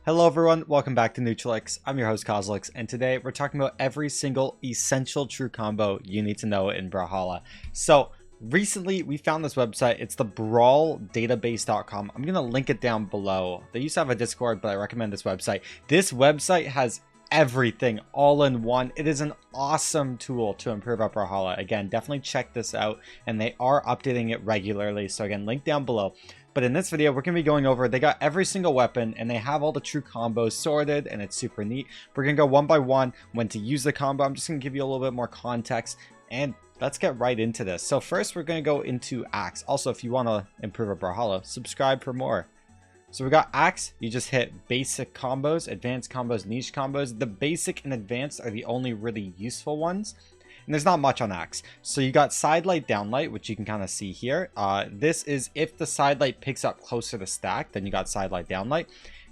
Hello everyone, welcome back to Neutralix. I'm your host cosolix, and today we're talking about every single essential true combo you need to know in Brawlhalla. So recently we found this website. It's the brawldatabase.com. I'm gonna link it down below. They used to have a Discord, but I recommend this website. This website has everything all in one. It is an awesome tool to improve our Brawlhalla. Again, definitely check this out, and they are updating it regularly. So again, link down below. But in this video, we're going to be going over, they got every single weapon and they have all the true combos sorted, and it's super neat. We're going to go one by one when to use the combo. I'm just going to give you a little bit more context, and let's get right into this. So first, we're going to go into Axe. Also, if you want to improve a Brawlhalla, subscribe for more. So we got Axe. You just hit basic combos, advanced combos, niche combos. The basic and advanced are the only really useful ones. And there's not much on Axe. So you got side light, down light, which you can kind of see here. This is if the side light picks up closer to stack, then you got side light, down light.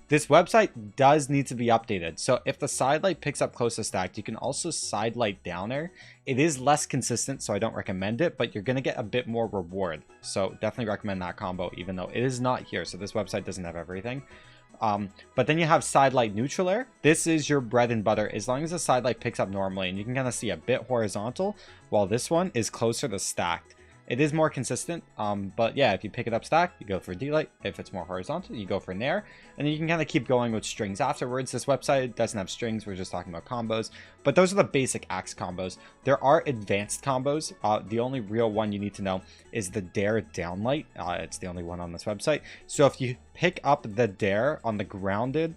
This website does need to be updated. So if the side light picks up close to stacked, you can also side light downer. It is less consistent, so I don't recommend it, but you're going to get a bit more reward. So definitely recommend that combo, even though it is not here. So this website doesn't have everything. But then you have side light neutral air. This is your bread and butter as long as the side light picks up normally, and you can kind of see a bit horizontal, while this one is closer to stacked. It is more consistent, but yeah, if you pick it up stacked, you go for D-light. If it's more horizontal, you go for Nair, and then you can kind of keep going with strings afterwards. This website doesn't have strings, we're just talking about combos, but those are the basic Axe combos. There are advanced combos. The only real one you need to know is the Dare Downlight. It's the only one on this website. So if you pick up the Dare on the grounded,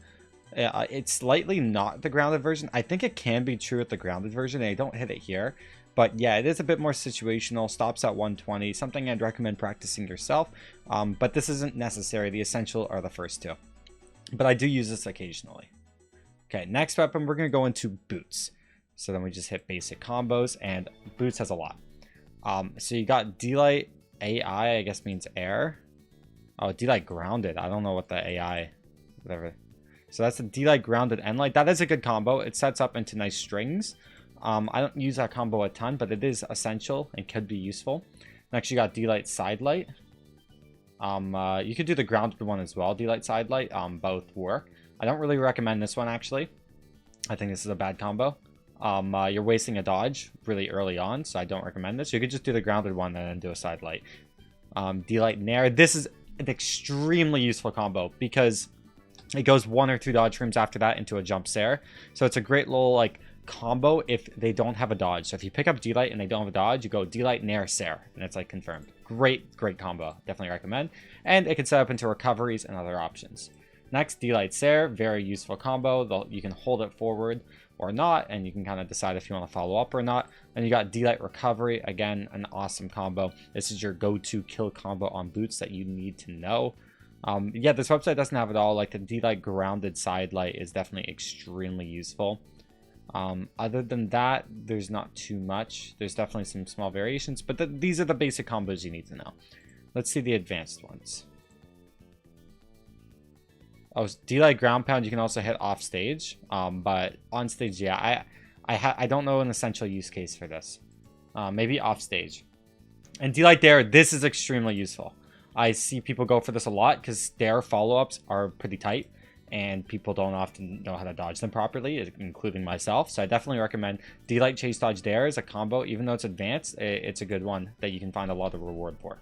it's slightly not the grounded version. I think it can be true with the grounded version, and I don't hit it here. But yeah, it is a bit more situational, stops at 120, something I'd recommend practicing yourself. But this isn't necessary. The essential are the first two. But I do use this occasionally. Okay, next weapon, we're going to go into Boots. So then we just hit basic combos, and Boots has a lot. So you got D-Light AI, I guess means air. Oh, D-Light grounded. I don't know what the AI, whatever. So that's the D-Light grounded End Light. That is a good combo. It sets up into nice strings. I don't use that combo a ton, but it is essential and could be useful. Next, you got D-Light Side Light. You could do the grounded one as well, D-Light Side Light. Both work. I don't really recommend this one, actually. I think this is a bad combo. You're wasting a dodge really early on, so I don't recommend this. You could just do the grounded one and then do a Side Light. D-Light Nair. This is an extremely useful combo because it goes 1 or 2 dodge rooms after that into a jump Sair. So it's a great little, like, combo if they don't have a dodge. So if you pick up D-Light and they don't have a dodge, you go D-Light Nair Sair, and it's like confirmed. Great combo. Definitely recommend. And it can set up into recoveries and other options. Next, D-Light Sair, very useful combo. You can hold it forward or not, and you can kind of decide if you want to follow up or not. And you got D-Light Recovery, again, an awesome combo. This is your go-to kill combo on Boots that you need to know. Yeah, this website doesn't have it all. Like the D-Light Grounded Side Light is definitely extremely useful. Other than that, there's not too much. There's definitely some small variations, but these are the basic combos you need to know. Let's see the advanced ones. Oh, D-Light Ground Pound you can also hit off stage, but on stage, yeah, I don't know an essential use case for this. Maybe off stage. And D-Light Dare, this is extremely useful. I see people go for this a lot because Dare follow-ups are pretty tight, and people don't often know how to dodge them properly, including myself. So I definitely recommend D-Light Chase Dodge Dare as a combo. Even though it's advanced, it's a good one that you can find a lot of reward for.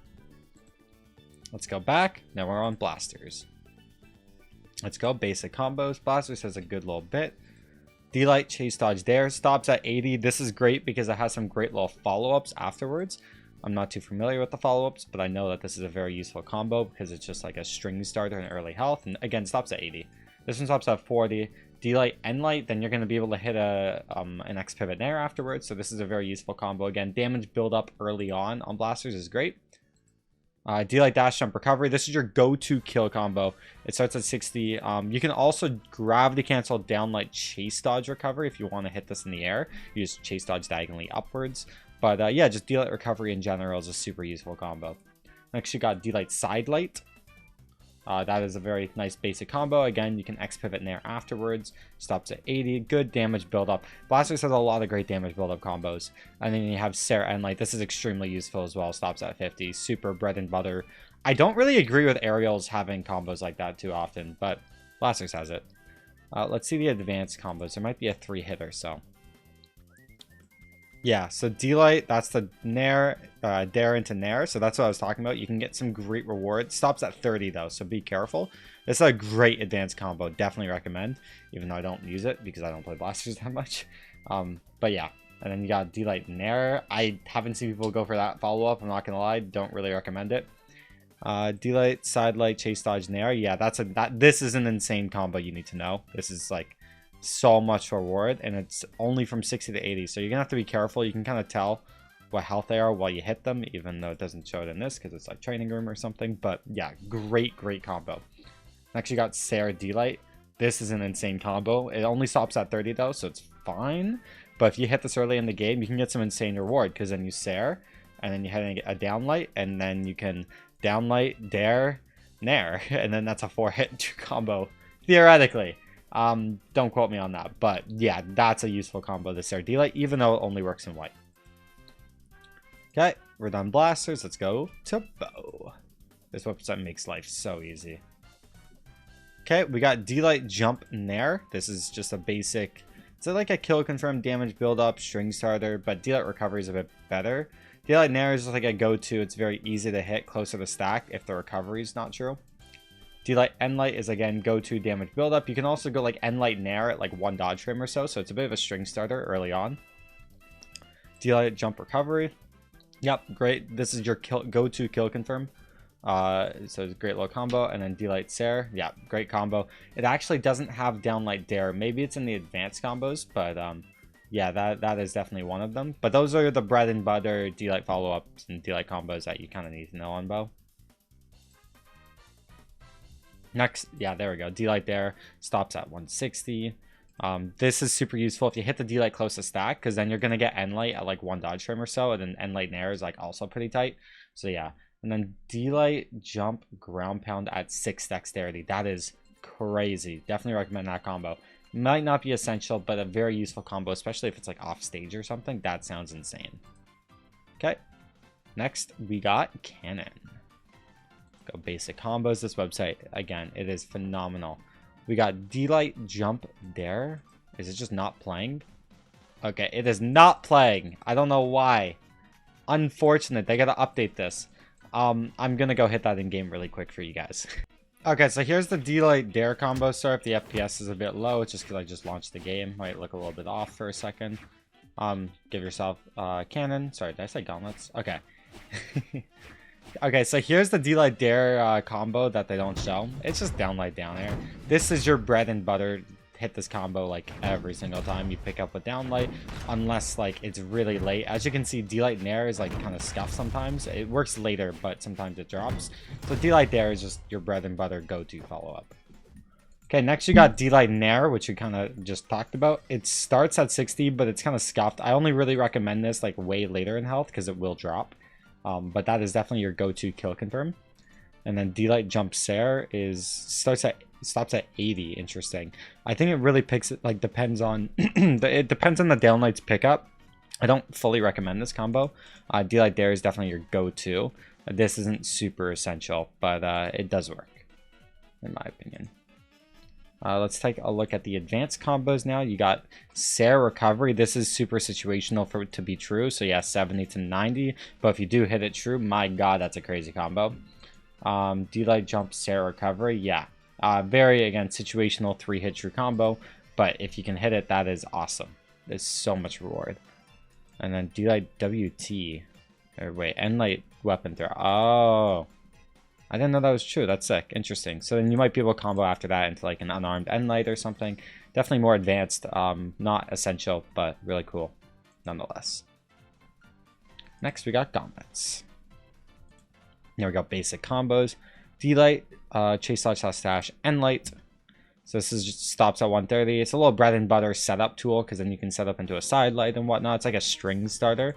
Let's go back. Now we're on Blasters. Let's go basic combos. Blasters has a good little bit. D-Light Chase Dodge Dare stops at 80. This is great because it has some great little follow-ups afterwards. I'm not too familiar with the follow-ups, but I know that this is a very useful combo because it's just like a string starter and early health. And again, stops at 80. This one stops at 40. D-Light End Light, then you're going to be able to hit an X Pivot Nair afterwards. So this is a very useful combo. Again, damage build up early on Blasters is great. D-Light Dash Jump Recovery. This is your go-to kill combo. It starts at 60. You can also gravity cancel Downlight Chase Dodge Recovery if you want to hit this in the air. You just chase dodge diagonally upwards. But yeah, just D-Light Recovery in general is a super useful combo. Next, you got D-Light Side Light. That is a very nice basic combo. Again, you can X Pivot Nair afterwards. Stops at 80. Good damage buildup. Blasters has a lot of great damage buildup combos. And then you have Sair End Light. This is extremely useful as well. Stops at 50. Super bread and butter. I don't really agree with Aerials having combos like that too often, but Blasters has it. Let's see the advanced combos. There might be a 3-hitter, so. Yeah, so D-Light, that's the Nair, Dare into Nair, so that's what I was talking about. You can get some great rewards. Stops at 30 though, so be careful. This is a great advanced combo, definitely recommend, even though I don't use it because I don't play blasters that much. But yeah, and then you got D-Light Nair. I haven't seen people go for that follow-up, I'm not gonna lie, don't really recommend it. D-Light, Side Light, Chase Dodge Nair. Yeah, this is an insane combo you need to know. This is like so much reward, and it's only from 60 to 80, so you're gonna have to be careful. You can kind of tell what health they are while you hit them, even though it doesn't show it in this because it's like training room or something. But yeah, great combo. Next you got Sarah D-Light. This is an insane combo. It only stops at 30 though, so it's fine, but if you hit this early in the game, you can get some insane reward, because then you Sarah and then you hit a downlight, and then you can downlight, Dare, Nair, and then that's a 4-hit combo theoretically. Don't quote me on that, but yeah, that's a useful combo, the Sarah D-Light, even though it only works in white. Okay, we're done blasters. Let's go to bow. This website makes life so easy. Okay, we got D-Light Jump Nair. This is just a basic, it's like a kill confirm damage build up string starter, but D-Light recovery is a bit better. D-Light Nair is just like a go-to. It's very easy to hit closer to stack if the recovery is not true. D-Light N-Light is again go-to damage buildup. You can also go like N-Light Nair at like 1 dodge frame or so it's a bit of a string starter early on. D-Light Jump Recovery. Yep, great. This is your go-to kill confirm. So it's a great little combo. And then D-Light Sarah. Yeah, great combo. It actually doesn't have Downlight Dare. Maybe it's in the advanced combos, but yeah, that is definitely one of them. But those are the bread and butter D-Light follow-ups and D-Light combos that you kind of need to know on bow. Next, yeah, there we go. D-Light there stops at 160. This is super useful if you hit the D-Light close to stack, because then you're going to get N-Light at like 1 dodge frame or so, and then N-Light Nair is like also pretty tight. So yeah, and then D-Light Jump Ground Pound at 6 dexterity. That is crazy. Definitely recommend that combo. Might not be essential, but a very useful combo, especially if it's like off stage or something. That sounds insane. Okay, next we got Cannon. Go basic combos. This website, again, it is phenomenal. We got D-Light Jump Dare. Is it just not playing? Okay, it is not playing. I don't know why. Unfortunate. They gotta update this. I'm gonna go hit that in game really quick for you guys. Okay, so here's the D-Light Dare combo. Sorry if the FPS is a bit low. It's just because I just launched the game. Might look a little bit off for a second. Give yourself cannon. Sorry, did I say gauntlets? Okay. Okay, so here's the D-Light Dare combo that they don't show. It's just downlight down air. This is your bread and butter. Hit this combo like every single time you pick up a downlight, unless like it's really late. As you can see, D-Light Nair is like kind of scuffed sometimes. It works later, but sometimes it drops. So D-Light Dare is just your bread and butter go-to follow-up. Okay, next you got D-Light Nair, which we kind of just talked about. It starts at 60, but it's kind of scuffed. I only really recommend this like way later in health because it will drop. But that is definitely your go-to kill confirm. And then D-Light Jump Sarah stops at 80. Interesting. I think it really depends on it depends on the downlight's pickup. I don't fully recommend this combo. D-Light Dare is definitely your go-to. This isn't super essential, but it does work, in my opinion. Let's take a look at the advanced combos now. You got Sarah Recovery. This is super situational for it to be true. So yeah, 70 to 90. But if you do hit it true, my god, that's a crazy combo. D-Light Jump Sarah Recovery. Yeah. Very, again, situational 3-hit true combo. But if you can hit it, that is awesome. There's so much reward. And then D-Light WT. Or wait, N-Light Weapon Throw. Oh. I didn't know that was true. That's sick. Interesting. So then you might be able to combo after that into like an Unarmed N-Light or something. Definitely more advanced. Not essential, but really cool nonetheless. Next, we got Gauntlets. Now we got basic combos. D-Light, Chase Dodge Stash, N-Light. So this is just stops at 130. It's a little bread and butter setup tool because then you can set up into a side light and whatnot. It's like a string starter,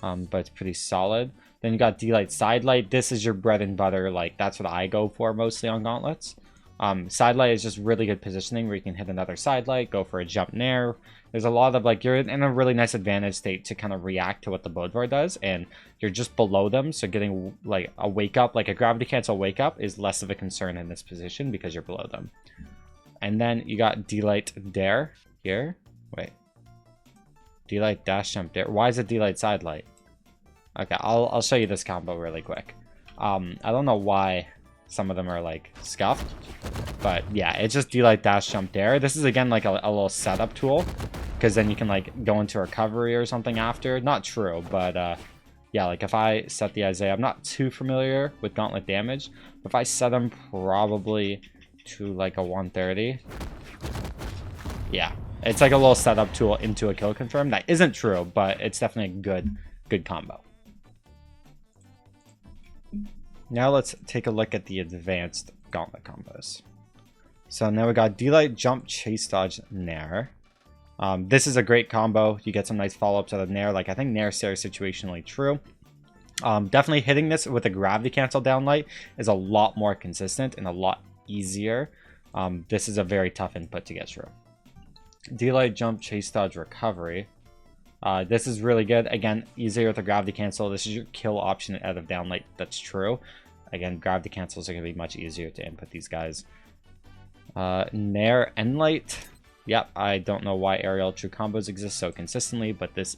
but it's pretty solid. Then you got D-Light Side Light. This is your bread and butter. Like, that's what I go for mostly on Gauntlets. Side Light is just really good positioning where you can hit another side light, go for a jump nair. There's a lot of, like, you're in a really nice advantage state to kind of react to what the Bodvar does, and you're just below them, so getting, like, a wake up, like a gravity cancel wake up is less of a concern in this position because you're below them. And then you got D-Light Dare here. Wait. D-Light Dash Jump Dare. Why is it D-Light Side Light? Okay, I'll show you this combo really quick. I don't know why some of them are like scuffed, but yeah, it's just D-Light Dash Jump Dare. This is again like a little setup tool, because then you can like go into recovery or something after. Not true, but yeah, like if I set the Isaiah, I'm not too familiar with Gauntlet damage, but if I set him probably to like a 130, yeah, it's like a little setup tool into a kill confirm. That isn't true, but it's definitely a good combo. Now let's take a look at the advanced Gauntlet combos. So now we got D-Light Jump Chase Dodge Nair. This is a great combo. You get some nice follow-ups out of Nair. Like I think Nair Sarah is situationally true. Definitely hitting this with a gravity cancel down light is a lot more consistent and a lot easier. This is a very tough input to get through. D-Light Jump Chase Dodge Recovery. This is really good. Again, easier with a gravity cancel. This is your kill option out of downlight. That's true. Again, gravity cancels are going to be much easier to input these guys. Nair Endlight. Yep, I don't know why aerial true combos exist so consistently, but this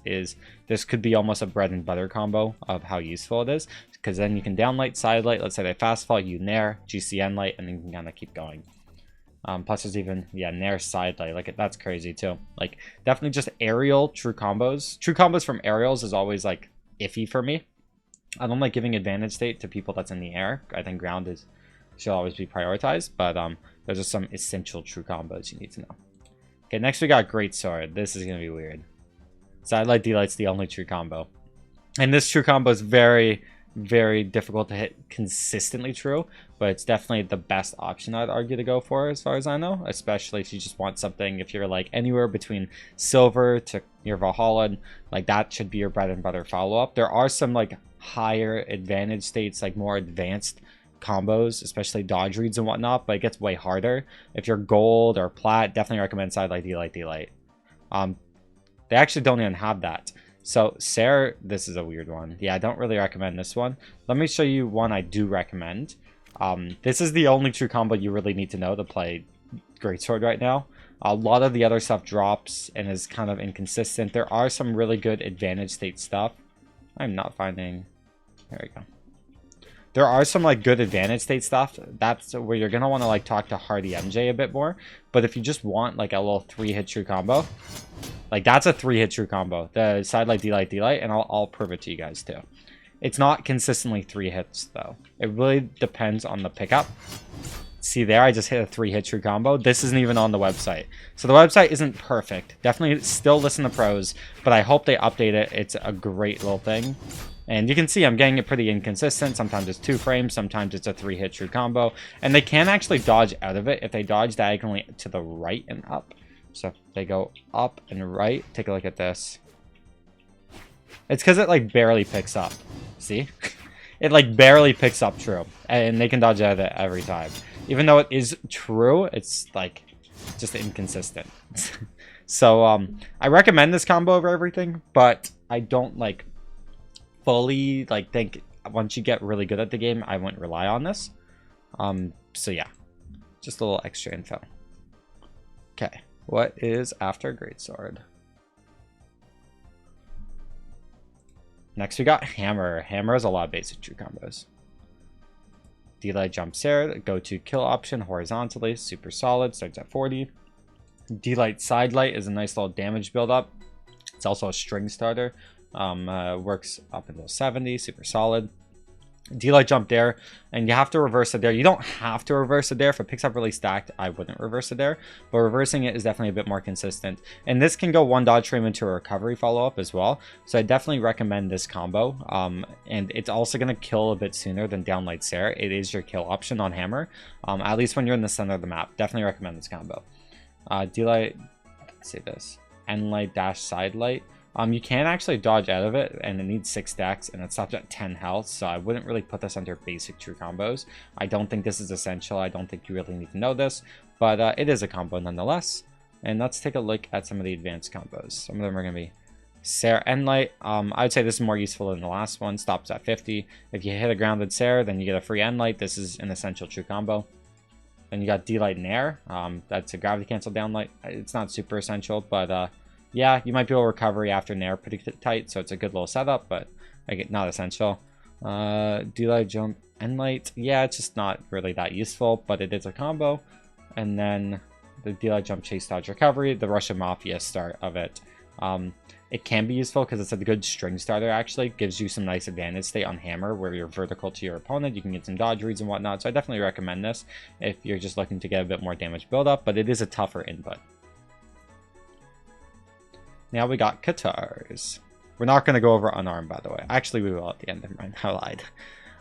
could be almost a bread and butter combo of how useful it is, because then you can downlight, side light. Let's say they fast fall, you Nair, GCN light, and then you can kind of keep going. Plus there's even, yeah, Nair side light. Like that's crazy too. Like definitely just aerial true combos. True combos from aerials is always like iffy for me. I don't like giving advantage state to people that's in the air. I think ground should always be prioritized, but there's just some essential true combos you need to know. Okay, next we got Great Sword. This is gonna be weird. Side light D-Light's the only true combo, and this true combo is very, very difficult to hit consistently true, but it's definitely the best option I'd argue to go for as far as I know, especially if you just want something, if you're like anywhere between silver to your Brawlhalla, like that should be your bread and butter follow-up. There are some like higher advantage states, like more advanced combos, especially dodge reads and whatnot, but it gets way harder. If you're gold or plat, definitely recommend side light D-Light D-Light. They actually don't even have that. So Sarah, this is a weird one. Yeah, I don't really recommend this one. Let me show you one I do recommend. This is the only true combo you really need to know to play Greatsword right now. A lot of the other stuff drops and is kind of inconsistent. There are some really good advantage state stuff. I'm not finding... There we go. There are some like good advantage state stuff. That's where you're going to want to like talk to Hardy MJ a bit more. But if you just want like a little 3-hit true combo, like that's a 3-hit true combo. The side light D-Light D-Light, and I'll prove it to you guys too. It's not consistently 3 hits though. It really depends on the pickup. See there, I just hit a 3-hit true combo. This isn't even on the website. So the website isn't perfect. Definitely still listen to pros, but I hope they update it. It's a great little thing. And you can see I'm getting it pretty inconsistent. Sometimes it's 2 frames, sometimes it's a 3-hit true combo. And they can actually dodge out of it if they dodge diagonally to the right and up. So if they go up and right, take a look at this. It's because it like barely picks up. See? It like barely picks up true. And they can dodge out of it every time. Even though it is true, it's like just inconsistent. So I recommend this combo over everything, but I don't like fully like think once you get really good at the game, I wouldn't rely on this. So yeah, just a little extra info. Okay, what is after Greatsword? Next we got Hammer. Hammer has a lot of basic true combos. D-Light Jump Sarah, go-to kill option horizontally, super solid, starts at 40. D-Light Side Light is a nice little damage build-up. It's also a string starter. Works up until 70, super solid. D-Light Jump Dare, and you have to reverse a dare. You don't have to reverse a dare. If it picks up really stacked, I wouldn't reverse a dare, but reversing it is definitely a bit more consistent. And this can go 1 dodge frame into a recovery follow-up as well, so I definitely recommend this combo. And it's also going to kill a bit sooner than Downlight Sarah. It is your kill option on Hammer, at least when you're in the center of the map. Definitely recommend this combo. D-Light, let's say this, Endlight Dash Side Light. You can actually dodge out of it, and it needs 6 stacks, and it stops at 10 health, so I wouldn't really put this under basic true combos. I don't think this is essential. I don't think you really need to know this, but it is a combo nonetheless. And let's take a look at some of the advanced combos. Some of them are going to be Sarah Endlight. I would say this is more useful than the last one. Stops at 50. If you hit a grounded Sarah, then you get a free Endlight. This is an essential true combo. Then you got D-Light Nair. That's a gravity cancel downlight. It's not super essential, but yeah, you might be able to recovery after Nair pretty tight, so it's a good little setup, but not essential. D-Light Jump Endlight. Yeah, it's just not really that useful, but it is a combo. And then the D-Light Jump Chase Dodge Recovery, the Russian Mafia start of it. It can be useful because it's a good string starter, actually. Gives you some nice advantage state on Hammer where you're vertical to your opponent. You can get some dodge reads and whatnot. So I definitely recommend this if you're just looking to get a bit more damage buildup, but it is a tougher input. Now we got Katars. We're not going to go over Unarmed, by the way. Actually, we will at the end. Never mind. I lied.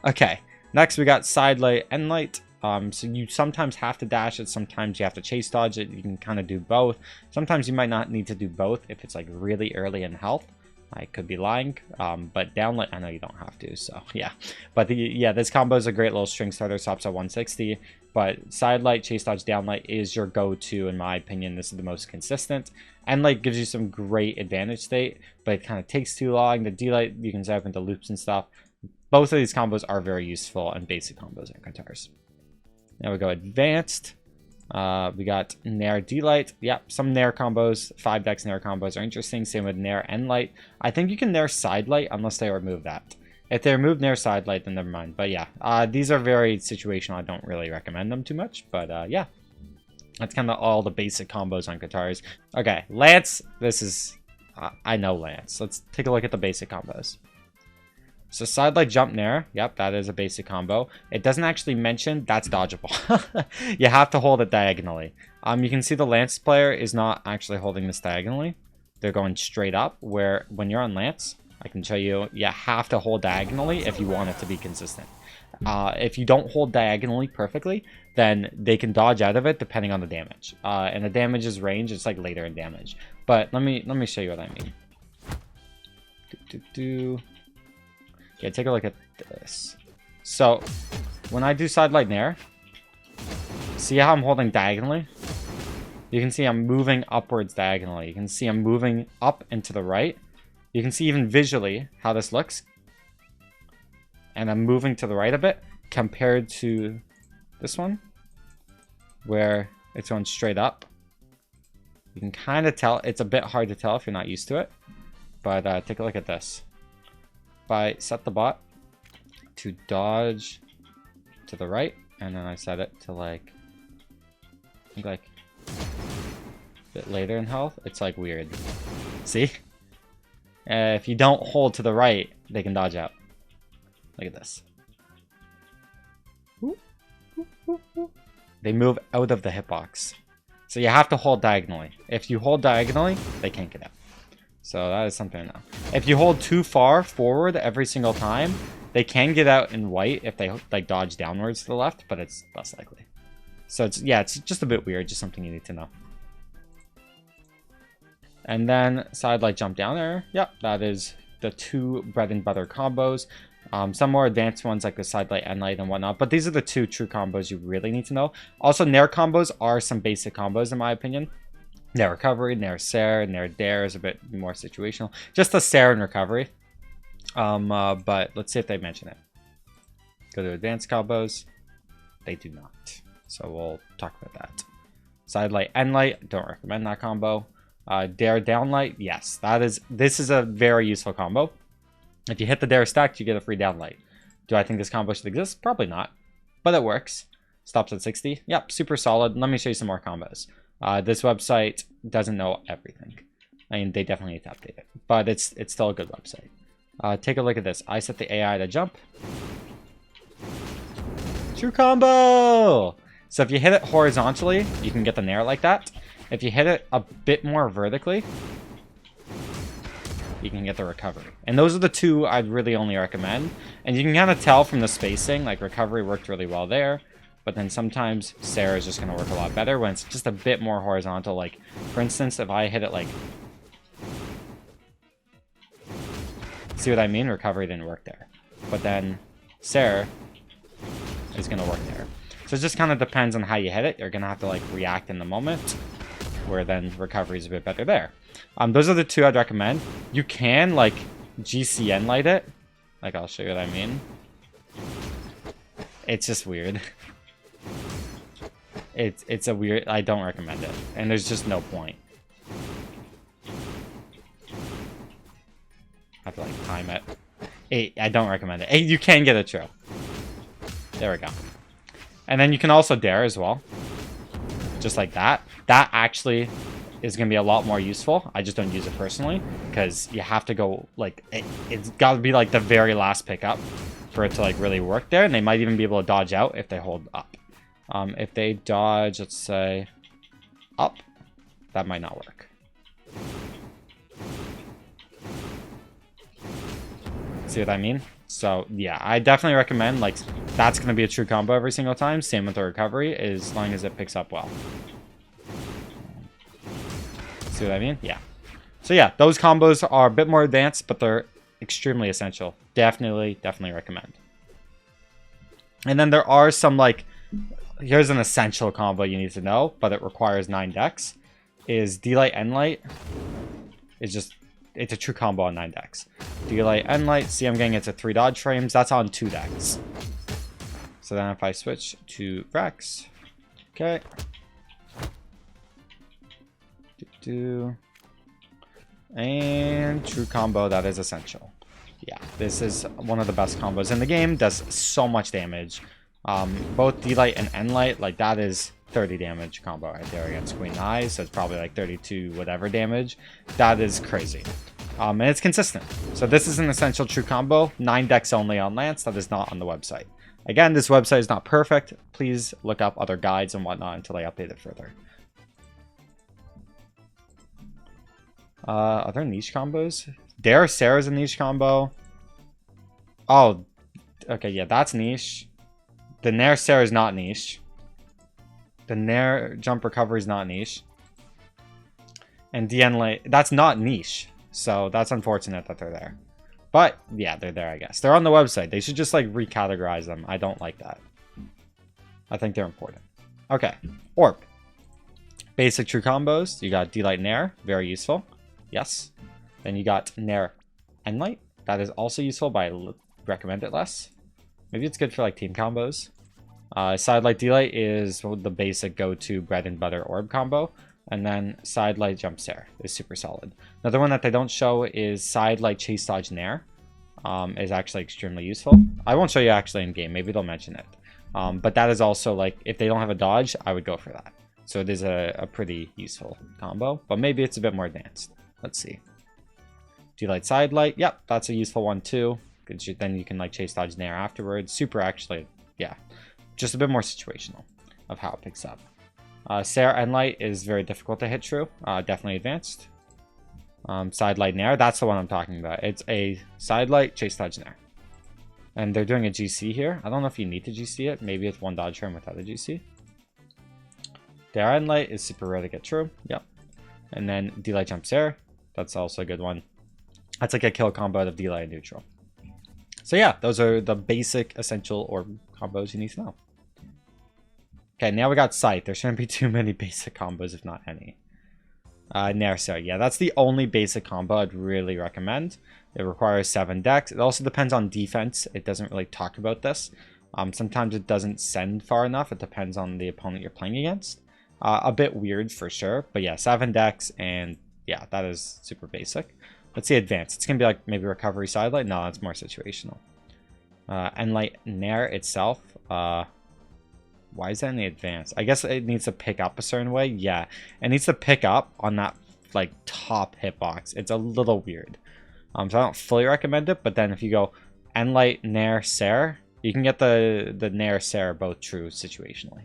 Okay. Next, we got Sidelight Endlight. So you sometimes have to dash it, sometimes you have to chase dodge it. You can kind of do both. Sometimes you might not need to do both if it's like really early in health. I could be lying, but downlight, I know you don't have to, so yeah. But this combo is a great little string starter, stops at 160. But sidelight, chase dodge, downlight is your go-to in my opinion. This is the most consistent. Endlight gives you some great advantage state, but it kind of takes too long. The D-light, you can set up into loops and stuff. Both of these combos are very useful and basic combos in Katars. Now we go advanced. We got Nair D-Light. Yep, some Nair combos, 5 decks Nair combos are interesting. Same with Nair Endlight. I think you can Nair Sidelight unless they remove that. If they remove Nair Sidelight, then never mind. But yeah, these are very situational. I don't really recommend them too much. But yeah, that's kind of all the basic combos on Katars. Okay, Lance. This is... I know Lance. Let's take a look at the basic combos. So Sidelight Jump Nair, yep, that is a basic combo. It doesn't actually mention that's dodgeable. You have to hold it diagonally. You can see the Lance player is not actually holding this diagonally. They're going straight up, where when you're on Lance, I can show you, you have to hold diagonally if you want it to be consistent. If you don't hold diagonally perfectly, then they can dodge out of it depending on the damage. And the damage's range, it's like later in damage. But let me show you what I mean. Yeah, take a look at this. So, when I do Sidelight Nair, see how I'm holding diagonally? You can see I'm moving upwards diagonally. You can see I'm moving up and to the right. You can see even visually how this looks. And I'm moving to the right a bit compared to this one, where it's going straight up. You can kind of tell. It's a bit hard to tell if you're not used to it. But take a look at this. If I set the bot to dodge to the right, and then I set it to like, I think like a bit later in health, it's like weird. See? If you don't hold to the right, they can dodge out. Look at this. They move out of the hitbox. So you have to hold diagonally. If you hold diagonally, they can't get out. So that is something to know. If you hold too far forward every single time, they can get out in white if they like dodge downwards to the left, but it's less likely. So it's just a bit weird, just something you need to know. And then Sidelight Jump Down Air. Yep, that is the two bread and butter combos. Some more advanced ones like the Sidelight Endlight and whatnot, but these are the two true combos you really need to know. Also, Nair combos are some basic combos in my opinion. Nair Recovery, Nair Sair, Nair Dare is a bit more situational. Just the Sair and Recovery. But let's see if they mention it. Go to Advanced combos. They do not. So we'll talk about that. Sidelight Endlight, don't recommend that combo. Dare Downlight, yes. This is a very useful combo. If you hit the Dare stacked, you get a free Downlight. Do I think this combo should exist? Probably not. But it works. Stops at 60. Yep, super solid. Let me show you some more combos. This website doesn't know everything. I mean, they definitely need to update it. But it's still a good website. Take a look at this. I set the AI to jump. True combo! So if you hit it horizontally, you can get the Nair like that. If you hit it a bit more vertically, you can get the recovery. And those are the two I'd really only recommend. And you can kind of tell from the spacing, like recovery worked really well there. But then sometimes Sair is just going to work a lot better when it's just a bit more horizontal. Like, for instance, if I hit it like... See what I mean? Recovery didn't work there. But then Sair is going to work there. So it just kind of depends on how you hit it. You're going to have to like react in the moment, where then recovery is a bit better there. Those are the two I'd recommend. You can like GCN light it. Like, I'll show you what I mean. It's just weird. it's a weird, I don't recommend it. And there's just no point. I have to like time it. 8, I don't recommend it. 8, you can get it true. There we go. And then you can also dare as well. Just like that. That actually is going to be a lot more useful. I just don't use it personally because you have to go like it's got to be like the very last pickup for it to like really work there, and they might even be able to dodge out if they hold up. If they dodge, let's say up, that might not work. See what I mean? So yeah, I definitely recommend like that's going to be a true combo every single time. Same with the recovery, as long as it picks up well. See what I mean? Yeah. So yeah, those combos are a bit more advanced, but they're extremely essential. Definitely recommend. And then there are some like, here's an essential combo you need to know, but it requires 9 decks. Is D-Light, N-Light. It's just, it's a true combo on 9 decks. D-Light, N-Light. See, I'm getting it to 3 dodge frames. That's on 2 decks. So then if I switch to Rex, okay. And true combo, that is essential. Yeah, this is one of the best combos in the game. Does so much damage. Both D-Light and N-Light, like that is 30 damage combo right there against Queen Eye, so it's probably like 32 whatever damage. That is crazy. And it's consistent. So this is an essential true combo. 9 decks only on Lance. That is not on the website. Again, this website is not perfect. Please look up other guides and whatnot until I update it further. Are there niche combos? Dare Sarah's a niche combo. Oh, okay, yeah, that's niche. The Nair Sarah is not niche. The Nair Jump Recovery is not niche. And DN Light, that's not niche. So that's unfortunate that they're there. But yeah, they're there, I guess. They're on the website. They should just like recategorize them. I don't like that. I think they're important. Okay, Orb. Basic true combos. You got D-Light Nair, very useful. Yes. Then you got Nair N-Light. That is also useful, but I recommend it less. Maybe it's good for like team combos. Side Light D-Light is the basic go-to bread and butter orb combo. And then Side Light Jump Sarah is super solid. Another one that they don't show is Side Light Chase Dodge Nair. Is actually extremely useful. I won't show you actually in game. Maybe they'll mention it. But that is also like, if they don't have a dodge, I would go for that. So it is a pretty useful combo. But maybe it's a bit more advanced. Let's see. D-Light Side Light. Yep, that's a useful one too. Because then you can like chase dodge Nair afterwards. Super actually, yeah. Just a bit more situational of how it picks up. Sarah N-Light is very difficult to hit true. Definitely advanced. Side Light Nair, that's the one I'm talking about. It's a Side Light Chase Dodge Nair. And they're doing a GC here. I don't know if you need to GC it. Maybe it's one dodge frame without a GC. Dare N-Light is super rare to get true. Yep. And then D-Light Jump Sarah. That's also a good one. That's like a kill combo out of D-Light and neutral. So yeah, those are the basic essential orb combos you need to know. Okay, now we got Sight. There shouldn't be too many basic combos, if not any. Nair Sarah. Yeah, that's the only basic combo I'd really recommend. It requires 7 decks. It also depends on defense. It doesn't really talk about this. Sometimes it doesn't send far enough. It depends on the opponent you're playing against. A bit weird for sure. But yeah, 7 decks and yeah, that is super basic. Let's see advanced. It's going to be like maybe recovery side light. No, that's more situational. N-Light Nair itself. Why is that in the advanced? I guess it needs to pick up a certain way. Yeah, it needs to pick up on that like top hitbox. It's a little weird. So I don't fully recommend it. But then if you go N-Light Nair Sarah, you can get the Nair Sarah both true situationally.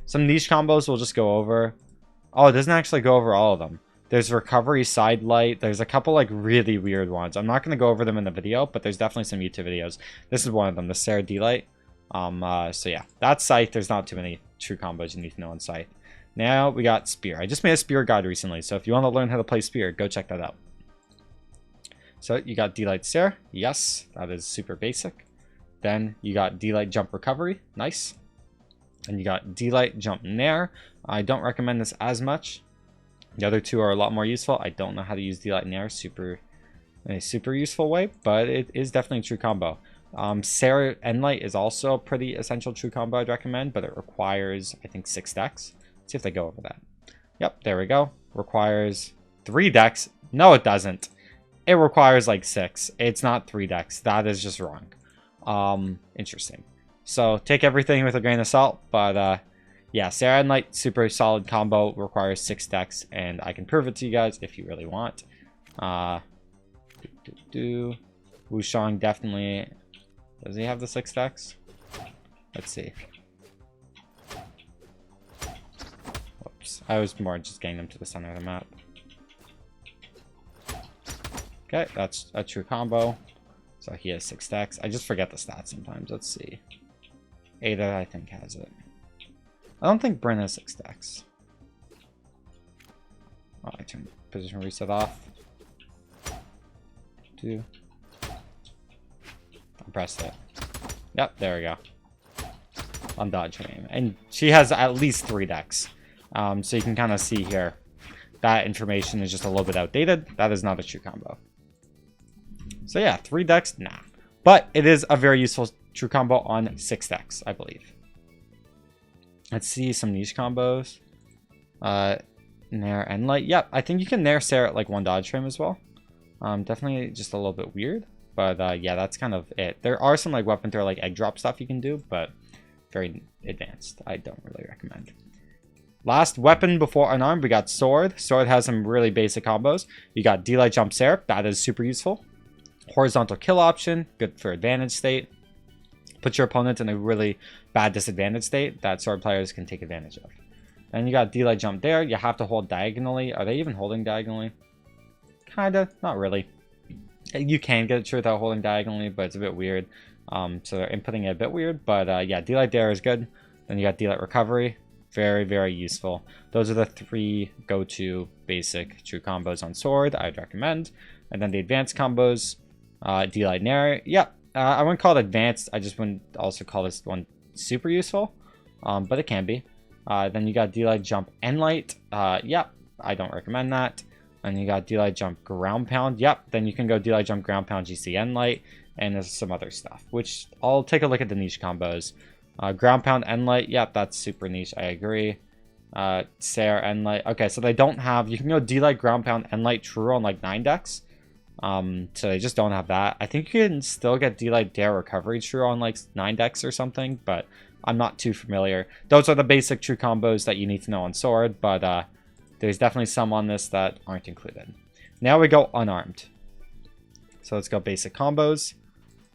Some niche combos we'll just go over. Oh, it doesn't actually go over all of them. There's recovery side light. There's a couple like really weird ones. I'm not going to go over them in the video, but there's definitely some YouTube videos. This is one of them, the Sarah D-Light. So yeah, that's Scythe. There's not too many true combos you need to know on Scythe. Now we got Spear. I just made a Spear guide recently, so if you want to learn how to play Spear, go check that out. So you got D-Light Sarah. Yes, that is super basic. Then you got D-Light Jump Recovery. Nice. And you got D-Light Jump Nair. I don't recommend this as much. The other two are a lot more useful. I don't know how to use D-Light Nair in a super useful way, but it is definitely a true combo. Sarah Enlight is also a pretty essential true combo I'd recommend, but it requires, I think, 6 decks. Let's see if they go over that. Yep, there we go. Requires 3 decks. No, it doesn't. It requires like 6. It's not 3 decks. That is just wrong. Interesting. So take everything with a grain of salt, but yeah, Sarah Enlight, super solid combo, requires 6 decks, and I can prove it to you guys if you really want. Wushang definitely... Does he have the 6 decks? Let's see. Whoops. I was more just getting them to the center of the map. Okay, that's a true combo. So he has 6 decks. I just forget the stats sometimes. Let's see. Ada, I think, has it. I don't think Bryn has 6 decks. Oh, I turned position reset off. 2. I pressed it. Yep, there we go. On dodge name. And she has at least 3 decks. So you can kind of see here. That information is just a little bit outdated. That is not a true combo. So yeah, 3 decks, nah. But it is a very useful true combo on 6 decks, I believe. Let's see some niche combos. Nair Enlight. Yep, I think you can Nair Sarah at like 1 dodge frame as well. Definitely just a little bit weird. But yeah, that's kind of it. There are some like weapon throw, like egg drop stuff you can do, but very advanced. I don't really recommend. Last weapon before Unarmed, we got Sword. Sword has some really basic combos. You got D-Light Jump Sarah. That is super useful. Horizontal kill option. Good for advantage state. Put your opponent in a really bad disadvantage state that Sword players can take advantage of. Then you got D-Light Jump there. You have to hold diagonally. Are they even holding diagonally? Kinda. Not really. You can get it through without holding diagonally, but it's a bit weird. So they're inputting it a bit weird. But yeah, D-Light there is good. Then you got D-Light Recovery. Very, very useful. Those are the 3 go-to basic true combos on Sword I'd recommend. And then the advanced combos, D-Light Nair. Yep, I wouldn't call it advanced. I just wouldn't also call this one super useful. But it can be. Then you got D-Light Jump Enlight. Yep, I don't recommend that. And you got D-Light Jump Ground Pound. Yep, then you can go D-Light Jump Ground Pound GC Enlight. And there's some other stuff, which I'll take a look at the niche combos. Ground Pound Enlight. Yep, that's super niche. I agree. Sarah Enlight. Okay, so they don't have... You can go D-Light Ground Pound Enlight True on like 9 decks. So they just don't have that. I think you can still get D-Light Dare Recovery True on like 9 decks or something, but I'm not too familiar. Those are the basic true combos that you need to know on Sword, but there's definitely some on this that aren't included. Now we go Unarmed. So let's go basic combos.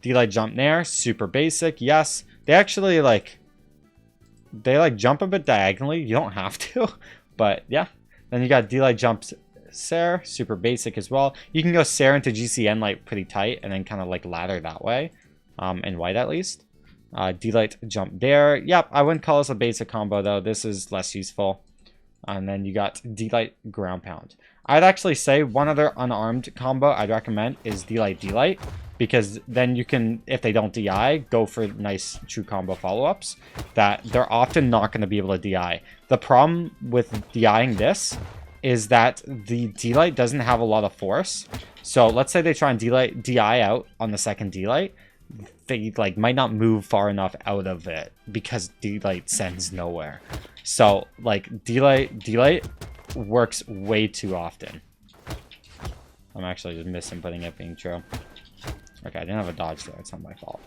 D-Light Jump Nair, super basic, yes. They actually they jump a bit diagonally. You don't have to, but yeah. Then you got D-Light Jump Sarah, super basic as well. You can go Sarah into GC Enlight pretty tight and then kind of like ladder that way, in white at least. D-Light Jump Dare. Yep, I wouldn't call this a basic combo though. This is less useful. And then you got D-Light Ground Pound. I'd actually say one other Unarmed combo I'd recommend is D-Light D-Light, because then you can, if they don't DI, go for nice true combo follow-ups that they're often not going to be able to DI. The problem with DIing this is that the D-Light doesn't have a lot of force. So let's say they try and DI out on the second D-Light. They like might not move far enough out of it because D-Light sends nowhere. So like D-Light works way too often. I'm actually just misinputting it being true. Okay, I didn't have a dodge there. It's not my fault.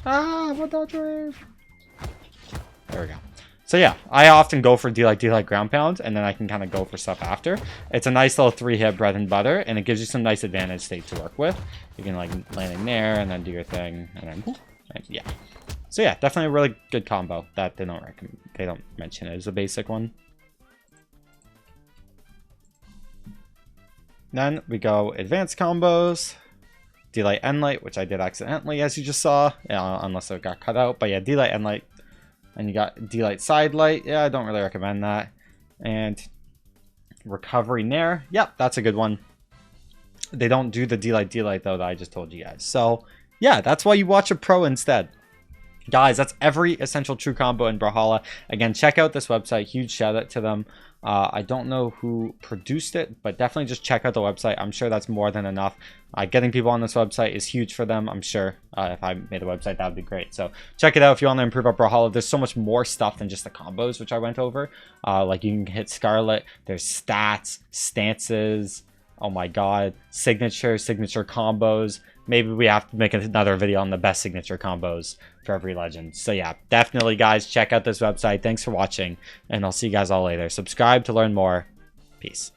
Ah, what dodge wave? There we go. So yeah, I often go for D-Light Ground Pound, and then I can kind of go for stuff after. It's a nice little 3-hit bread and butter, and it gives you some nice advantage state to work with. You can like land in there, and then do your thing, and then yeah. So yeah, definitely a really good combo that they don't mention it as a basic one. Then we go advanced combos. D-Light Enlight, which I did accidentally, as you just saw, unless it got cut out. But yeah, D-Light Enlight. And you got D-Light Sidelight. Yeah, I don't really recommend that. And Recovery Nair. Yep, that's a good one. They don't do the D-Light though that I just told you guys. So yeah, that's why you watch a pro instead. Guys, that's every essential true combo in Brawlhalla. Again, check out this website. Huge shout out to them. I don't know who produced it, but definitely just check out the website. I'm sure that's more than enough. Getting people on this website is huge for them. I'm sure if I made a website, that would be great. So check it out if you want to improve up Brawlhalla. There's so much more stuff than just the combos, which I went over. Like you can hit Scarlet. There's stats, stances. Oh my god, signature combos. Maybe we have to make another video on the best signature combos for every legend. So yeah, definitely guys, check out this website. Thanks for watching, and I'll see you guys all later. Subscribe to learn more. Peace.